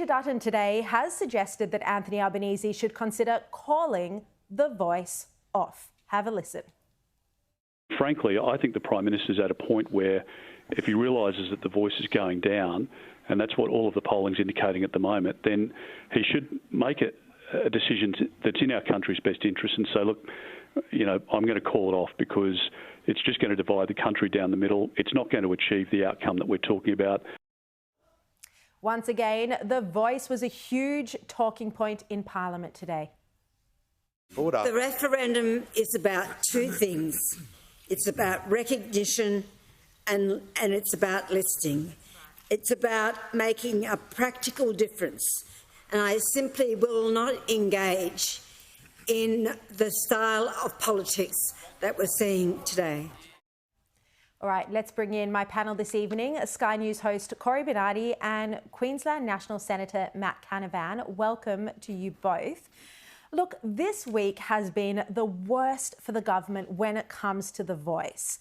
Peter Dutton today has suggested that Anthony Albanese should consider calling the Voice off. Have a listen. Frankly, I think the Prime Minister's at a point where if he realises that the Voice is going down, and that's what all of the polling's indicating at the moment, then he should make a decision that's in our country's best interest and say, look, I'm going to call it off because it's just going to divide the country down the middle. It's not going to achieve the outcome that we're talking about. Once again, the Voice was a huge talking point in Parliament today. Order. The referendum is about two things. It's about recognition and it's about listening. It's about making a practical difference. And I simply will not engage in the style of politics that we're seeing today. All right, let's bring in my panel this evening, Sky News host Cory Bernardi and Queensland National Senator Matt Canavan. Welcome to you both. Look, this week has been the worst for the government when it comes to the Voice.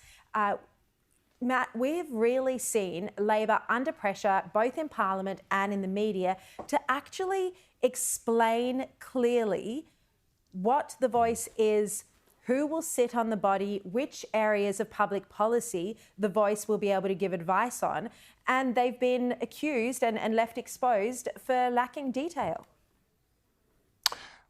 Matt, we've really seen Labor under pressure, both in Parliament and in the media, to actually explain clearly what the Voice is, who will sit on the body, which areas of public policy the Voice will be able to give advice on. And they've been accused and left exposed for lacking detail.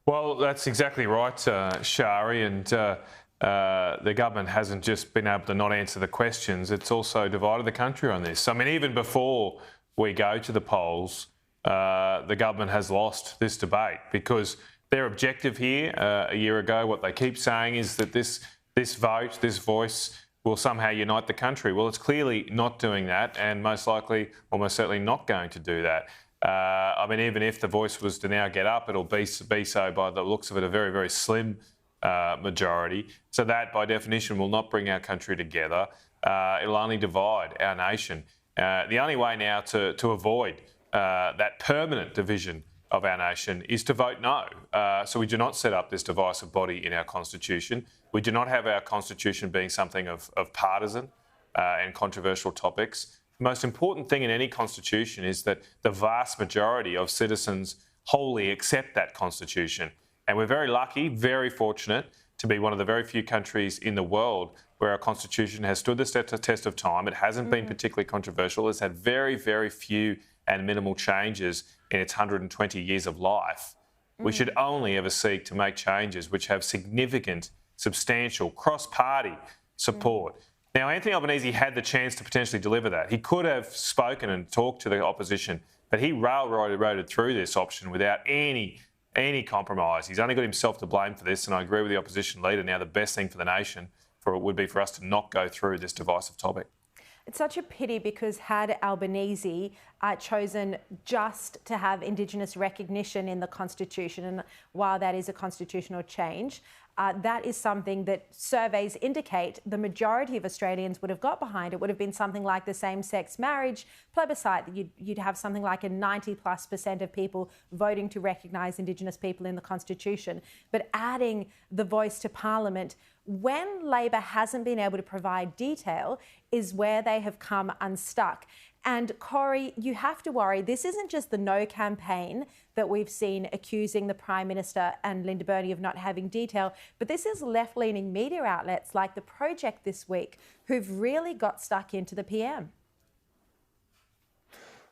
Well, that's exactly right, Shari, and the government hasn't just been able to not answer the questions, it's also divided the country on this. I mean, even before we go to the polls, the government has lost this debate because their objective here a year ago, what they keep saying is that this vote, this Voice, will somehow unite the country. Well, it's clearly not doing that and most likely, almost certainly not going to do that. I mean, even if the Voice was to now get up, it'll be so by the looks of it, a very, very slim majority. So that, by definition, will not bring our country together. It'll only divide our nation. The only way now to avoid that permanent division of our nation is to vote no. So we do not set up this divisive body in our Constitution. We do not have our Constitution being something of partisan and controversial topics. The most important thing in any constitution is that the vast majority of citizens wholly accept that constitution. And we're very lucky, very fortunate to be one of the very few countries in the world where our constitution has stood the test of time. It hasn't been particularly controversial. It's had very, very few and minimal changes in its 120 years of life. We should only ever seek to make changes which have significant, substantial, cross-party support. Now, Anthony Albanese had the chance to potentially deliver that. He could have spoken and talked to the opposition, but he railroaded through this option without any compromise. He's only got himself to blame for this, and I agree with the opposition leader. Now, the best thing for the nation would be for us to not go through this divisive topic. It's such a pity because had Albanese chosen just to have Indigenous recognition in the Constitution, and while that is a constitutional change, that is something that surveys indicate the majority of Australians would have got behind. It would have been something like the same-sex marriage plebiscite. You'd have something like a 90+% of people voting to recognise Indigenous people in the Constitution. But adding the Voice to Parliament, when Labor hasn't been able to provide detail, is where they have come unstuck. And Cory, you have to worry, this isn't just the No campaign that we've seen accusing the Prime Minister and Linda Burney of not having detail, but this is left-leaning media outlets like The Project this week who've really got stuck into the PM.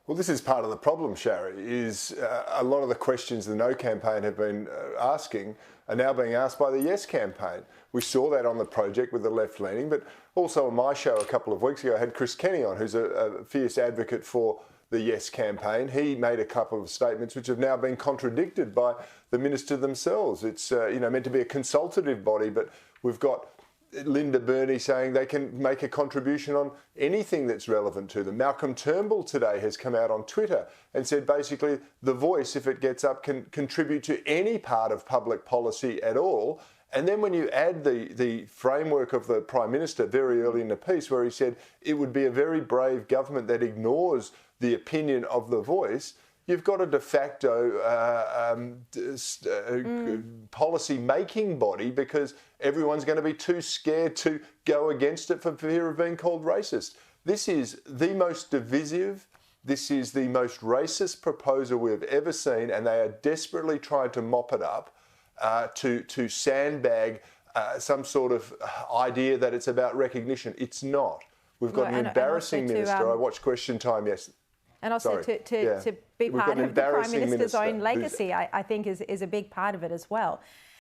Well, this is part of the problem, Shari, is a lot of the questions the No campaign have been asking are now being asked by the Yes campaign. We saw that on The Project with the left-leaning, but also on my show a couple of weeks ago, I had Chris Kenny on, who's a fierce advocate for the Yes campaign. He made a couple of statements which have now been contradicted by the minister themselves. It's meant to be a consultative body, but we've got Linda Burney saying they can make a contribution on anything that's relevant to them. Malcolm Turnbull today has come out on Twitter and said basically the Voice, if it gets up, can contribute to any part of public policy at all. And then when you add the framework of the Prime Minister very early in the piece where he said it would be a very brave government that ignores the opinion of the Voice, you've got a de facto policy-making body because everyone's going to be too scared to go against it for fear of being called racist. This is the most divisive this is the most racist proposal we've ever seen, and they are desperately trying to mop it up to sandbag some sort of idea that it's about recognition. It's not. We've got an embarrassing minister. I watched Question Time yesterday. And also to be part of the Prime Minister's own legacy, I think is a big part of it as well.